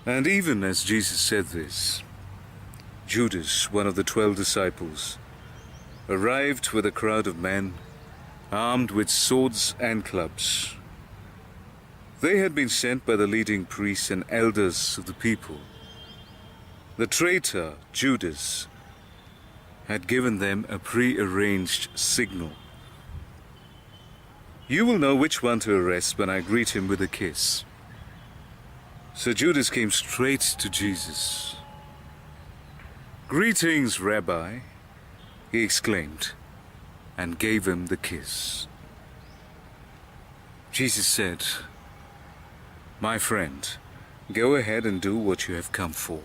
And even as Jesus said this, Judas, one of the 12 disciples, arrived with a crowd of men armed with swords and clubs. They had been sent by the leading priests and elders of the people. The traitor, Judas, had given them a pre-arranged signal. You will know which one to arrest when I greet him with a kiss. So Judas came straight to Jesus. "Greetings, Rabbi," he exclaimed, and gave him the kiss. Jesus said, "My friend, go ahead and do what you have come for."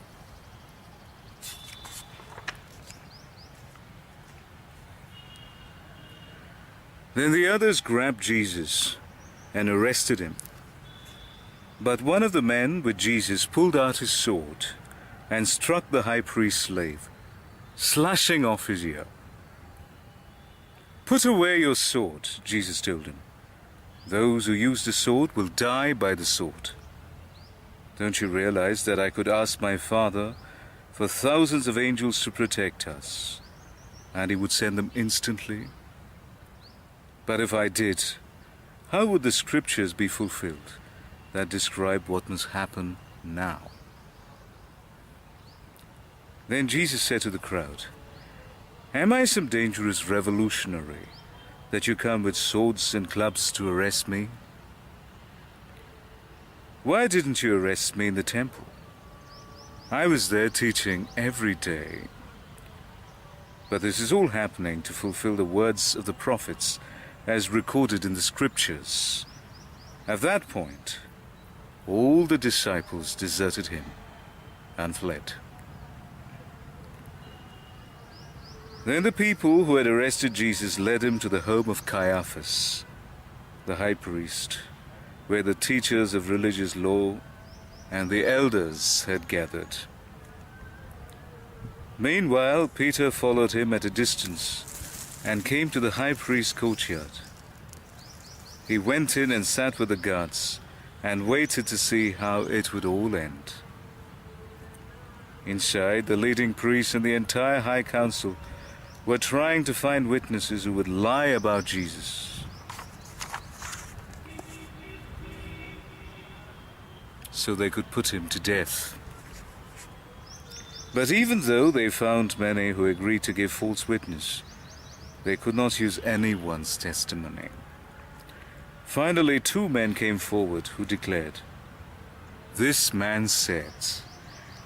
Then the others grabbed Jesus and arrested him. But one of the men with Jesus pulled out his sword and struck the high priest's slave, slashing off his ear. "Put away your sword," Jesus told him. "Those who use the sword will die by the sword. Don't you realize that I could ask my Father for thousands of angels to protect us, and he would send them instantly? But if I did, how would the scriptures be fulfilled that describe what must happen now?" Then Jesus said to the crowd, "Am I some dangerous revolutionary that you come with swords and clubs to arrest me? Why didn't you arrest me in the temple? I was there teaching every day. But this is all happening to fulfill the words of the prophets as recorded in the scriptures." At that point, all the disciples deserted him and fled. Then the people who had arrested Jesus led him to the home of Caiaphas, the high priest, where the teachers of religious law and the elders had gathered. Meanwhile, Peter followed him at a distance and came to the high priest's courtyard. He went in and sat with the guards and waited to see how it would all end. Inside, the leading priests and the entire high council were trying to find witnesses who would lie about Jesus, so they could put him to death. But even though they found many who agreed to give false witness, they could not use anyone's testimony. Finally, 2 men came forward who declared, "This man said,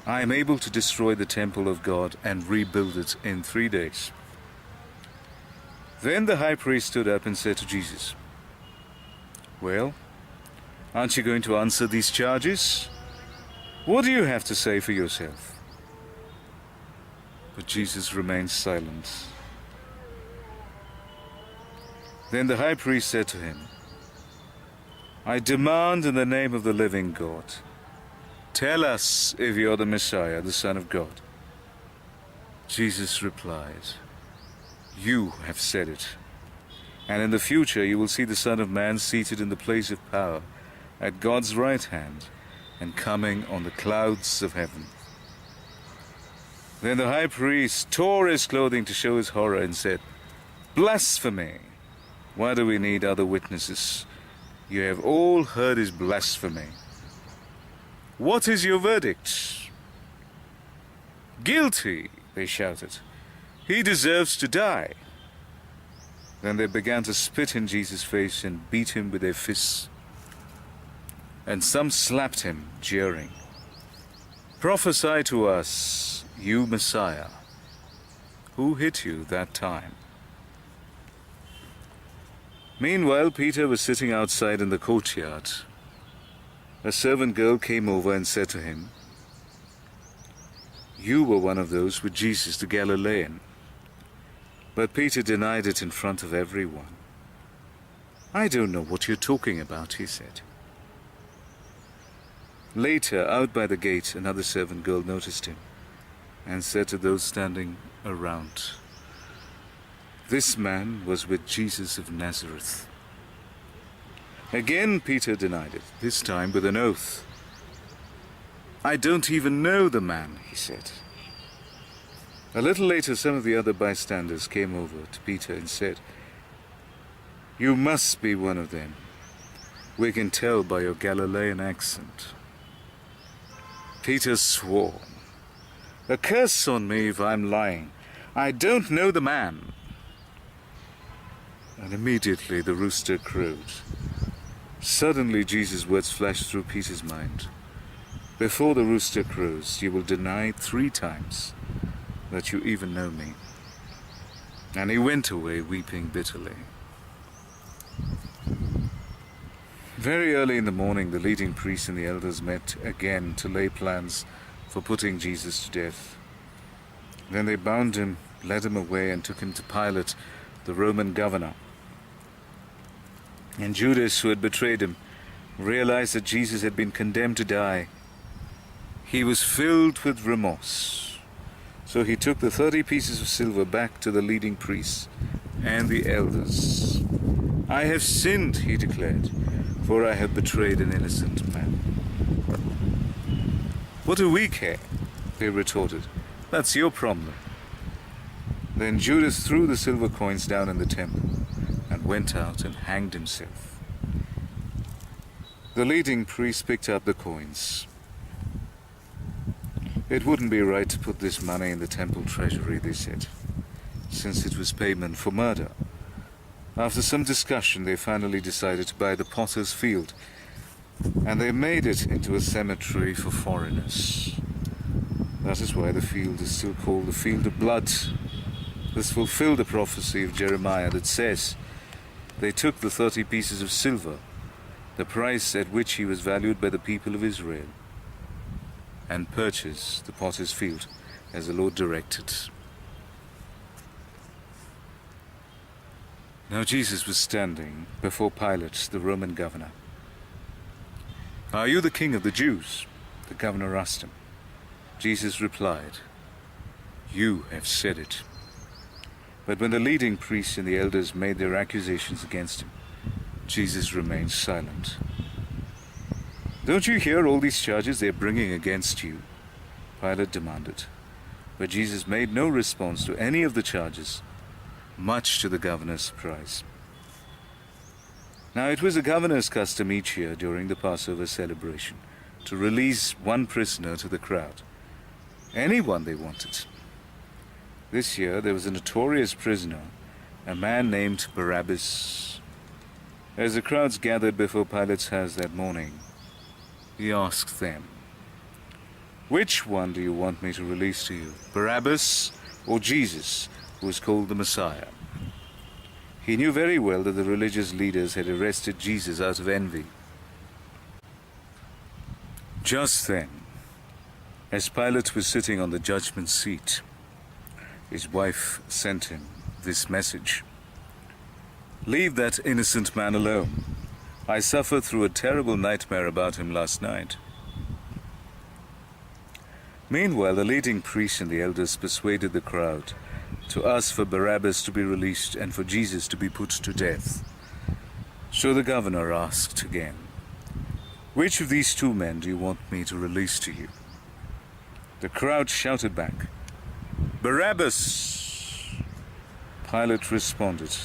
I am able to destroy the temple of God and rebuild it in 3 days." Then the high priest stood up and said to Jesus, "Well, aren't you going to answer these charges? What do you have to say for yourself?" But Jesus remained silent. Then the high priest said to him, "I demand in the name of the living God, tell us if you're the Messiah, the Son of God." Jesus replied, "You have said it. And in the future you will see the Son of Man seated in the place of power at God's right hand and coming on the clouds of heaven." Then the high priest tore his clothing to show his horror and said, "Blasphemy! Why do we need other witnesses? You have all heard his blasphemy. What is your verdict?" "Guilty," they shouted. "He deserves to die." Then they began to spit in Jesus' face and beat him with their fists. And some slapped him, jeering, "Prophesy to us, you Messiah. Who hit you that time?" Meanwhile, Peter was sitting outside in the courtyard. A servant girl came over and said to him, "You were one of those with Jesus the Galilean." But Peter denied it in front of everyone. "I don't know what you're talking about," he said. Later, out by the gate, another servant girl noticed him and said to those standing around, "This man was with Jesus of Nazareth." Again Peter denied it, this time with an oath. "I don't even know the man," he said. A little later, some of the other bystanders came over to Peter and said, "You must be one of them. We can tell by your Galilean accent." Peter swore, "A curse on me if I'm lying. I don't know the man." And immediately the rooster crowed. Suddenly Jesus' words flashed through Peter's mind. "Before the rooster crows, you will deny 3 times that you even know me." And he went away weeping bitterly. Very early in the morning, the leading priests and the elders met again to lay plans for putting Jesus to death. Then they bound him, led him away, and took him to Pilate, the Roman governor. And Judas, who had betrayed him, realized that Jesus had been condemned to die. He was filled with remorse. So he took the 30 pieces of silver back to the leading priests and the elders. "I have sinned," he declared, "for I have betrayed an innocent man." "What do we care?" they retorted. "That's your problem." Then Judas threw the silver coins down in the temple and went out and hanged himself. The leading priest picked up the coins. It wouldn't be right to put this money in the temple treasury, they said, since it was payment for murder. After some discussion, they finally decided to buy the potter's field, and they made it into a cemetery for foreigners. That is why the field is still called the Field of Blood. This fulfilled the prophecy of Jeremiah that says, "They took the 30 pieces of silver, the price at which he was valued by the people of Israel, and purchased the potter's field as the Lord directed." Now Jesus was standing before Pilate, the Roman governor. "Are you the king of the Jews?" the governor asked him. Jesus replied, "You have said it." But when the leading priests and the elders made their accusations against him, Jesus remained silent. "Don't you hear all these charges they're bringing against you?" Pilate demanded. But Jesus made no response to any of the charges, much to the governor's surprise. Now it was the governor's custom each year during the Passover celebration to release one prisoner to the crowd, anyone they wanted. This year there was a notorious prisoner, a man named Barabbas. As the crowds gathered before Pilate's house that morning, he asked them, "Which one do you want me to release to you, Barabbas or Jesus, who is called the Messiah?" He knew very well that the religious leaders had arrested Jesus out of envy. Just then, as Pilate was sitting on the judgment seat, his wife sent him this message: "Leave that innocent man alone. I suffered through a terrible nightmare about him last night." Meanwhile, the leading priests and the elders persuaded the crowd to ask for Barabbas to be released and for Jesus to be put to death. So the governor asked again, "Which of these 2 men do you want me to release to you?" The crowd shouted back, "Barabbas!" Pilate responded,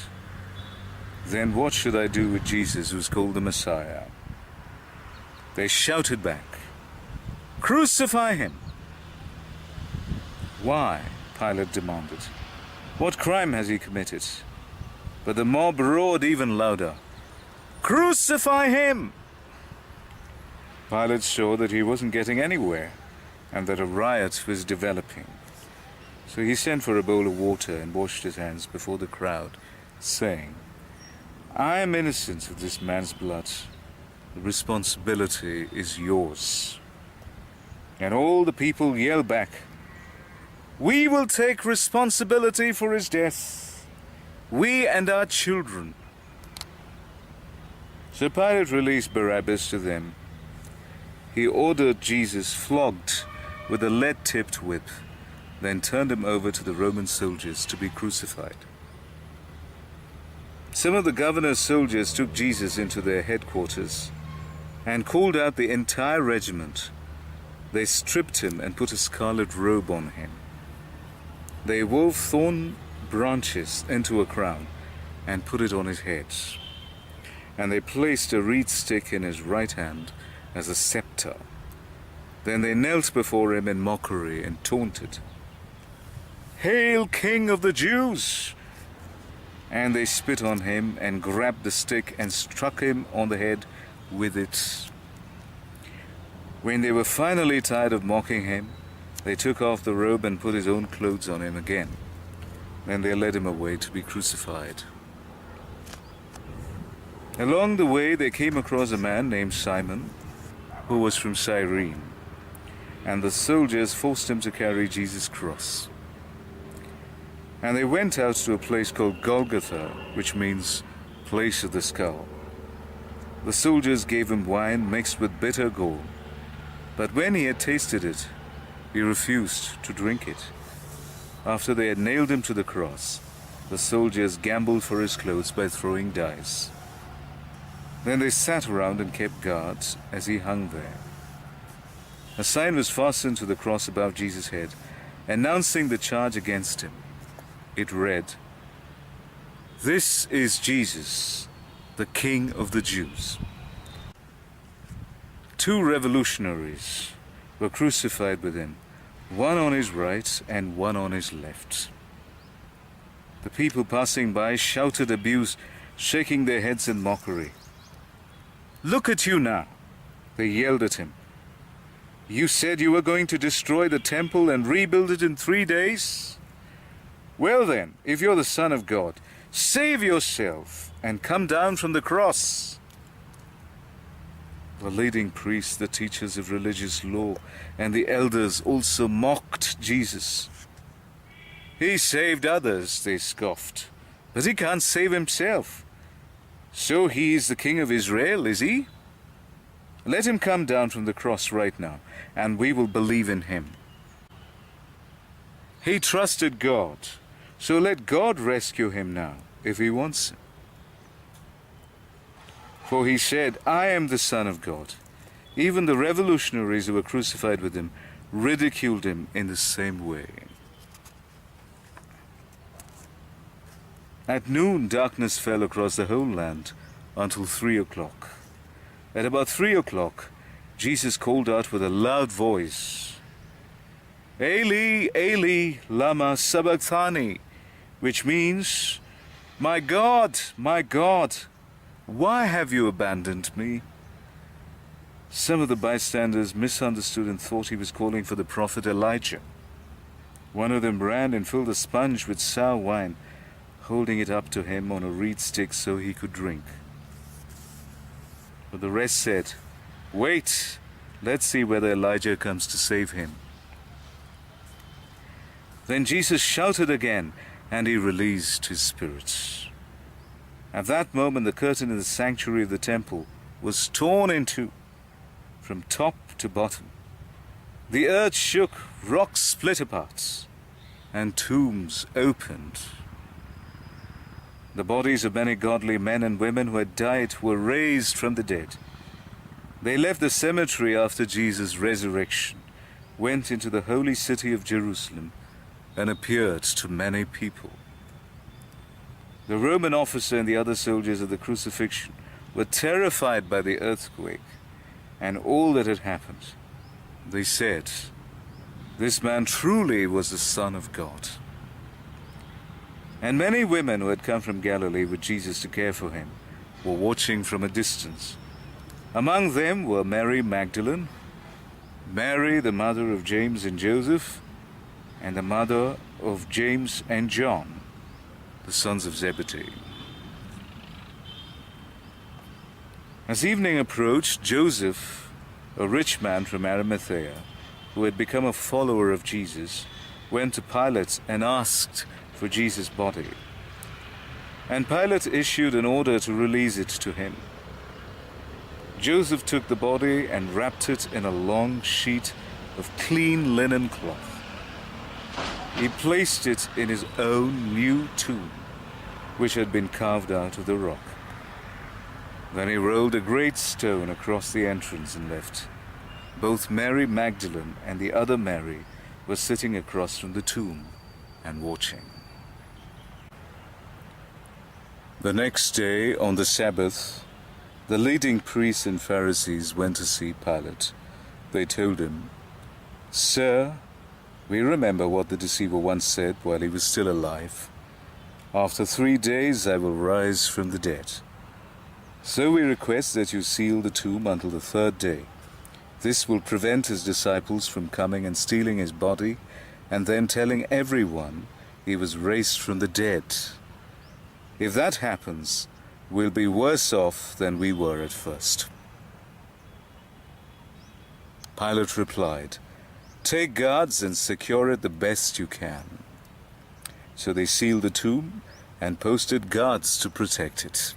"Then what should I do with Jesus, who's called the Messiah?" They shouted back, "Crucify him!" "Why?" Pilate demanded. "What crime has he committed?" But the mob roared even louder, "Crucify him!" Pilate saw that he wasn't getting anywhere and that a riot was developing. So he sent for a bowl of water and washed his hands before the crowd, saying, "I am innocent of this man's blood. The responsibility is yours." And all the people yelled back, "We will take responsibility for his death, we and our children." So Pilate released Barabbas to them. He ordered Jesus flogged with a lead-tipped whip, then turned him over to the Roman soldiers to be crucified. Some of the governor's soldiers took Jesus into their headquarters and called out the entire regiment, They stripped him and put a scarlet robe on him. They wove thorn branches into a crown and put it on his head. And they placed a reed stick in his right hand as a scepter. Then they knelt before him in mockery and taunted, "Hail, King of the Jews!" And they spit on him and grabbed the stick and struck him on the head with it. When they were finally tired of mocking him, they took off the robe and put his own clothes on him again. Then they led him away to be crucified. Along the way, they came across a man named Simon, who was from Cyrene, and the soldiers forced him to carry Jesus' cross. And they went out to a place called Golgotha, which means place of the skull. The soldiers gave him wine mixed with bitter gall, but when he had tasted it, he refused to drink it. After they had nailed him to the cross, the soldiers gambled for his clothes by throwing dice. Then they sat around and kept guard as he hung there. A sign was fastened to the cross above Jesus' head, announcing the charge against him. It read, "This is Jesus, the King of the Jews." 2 revolutionaries were crucified with him, one on his right and one on his left. The people passing by shouted abuse, shaking their heads in mockery. "Look at you now," they yelled at him. "You said you were going to destroy the temple and rebuild it in 3 days? Well then, if you're the Son of God, save yourself and come down from the cross." The leading priests, the teachers of religious law, and the elders also mocked Jesus. "He saved others," they scoffed, "but he can't save himself. So he is the King of Israel, is he? Let him come down from the cross right now, and we will believe in him. He trusted God, so let God rescue him now, if he wants him. For he said, 'I am the Son of God.'" Even the revolutionaries who were crucified with him ridiculed him in the same way. At noon, darkness fell across the whole land until 3 o'clock. At about 3 o'clock, Jesus called out with a loud voice, "Eli, Eli, lama sabachthani," which means, my God, why have you abandoned me?" Some of the bystanders misunderstood and thought he was calling for the prophet Elijah. One of them ran and filled a sponge with sour wine, holding it up to him on a reed stick so he could drink. But the rest said, "Wait, let's see whether Elijah comes to save him." Then Jesus shouted again, and he released his spirits. At that moment, the curtain in the sanctuary of the temple was torn in two, from top to bottom. The earth shook, rocks split apart, and tombs opened. The bodies of many godly men and women who had died were raised from the dead. They left the cemetery after Jesus' resurrection, went into the holy city of Jerusalem, and appeared to many people. The Roman officer and the other soldiers of the crucifixion were terrified by the earthquake and all that had happened. They said, "This man truly was the Son of God." And many women who had come from Galilee with Jesus to care for him were watching from a distance. Among them were Mary Magdalene, Mary the mother of James and Joseph, and the mother of James and John, the sons of Zebedee. As evening approached, Joseph, a rich man from Arimathea, who had become a follower of Jesus, went to Pilate and asked for Jesus' body. And Pilate issued an order to release it to him. Joseph took the body and wrapped it in a long sheet of clean linen cloth. He placed it in his own new tomb, which had been carved out of the rock. Then he rolled a great stone across the entrance and left. Both Mary Magdalene and the other Mary were sitting across from the tomb and watching. The next day, on the Sabbath, the leading priests and Pharisees went to see Pilate. They told him, "Sir, we remember what the deceiver once said while he was still alive. After 3 days I will rise from the dead. So we request that you seal the tomb until the 3rd day. This will prevent his disciples from coming and stealing his body and then telling everyone he was raised from the dead. If that happens, we'll be worse off than we were at first." Pilate replied, "Take guards and secure it the best you can." So they sealed the tomb and posted guards to protect it.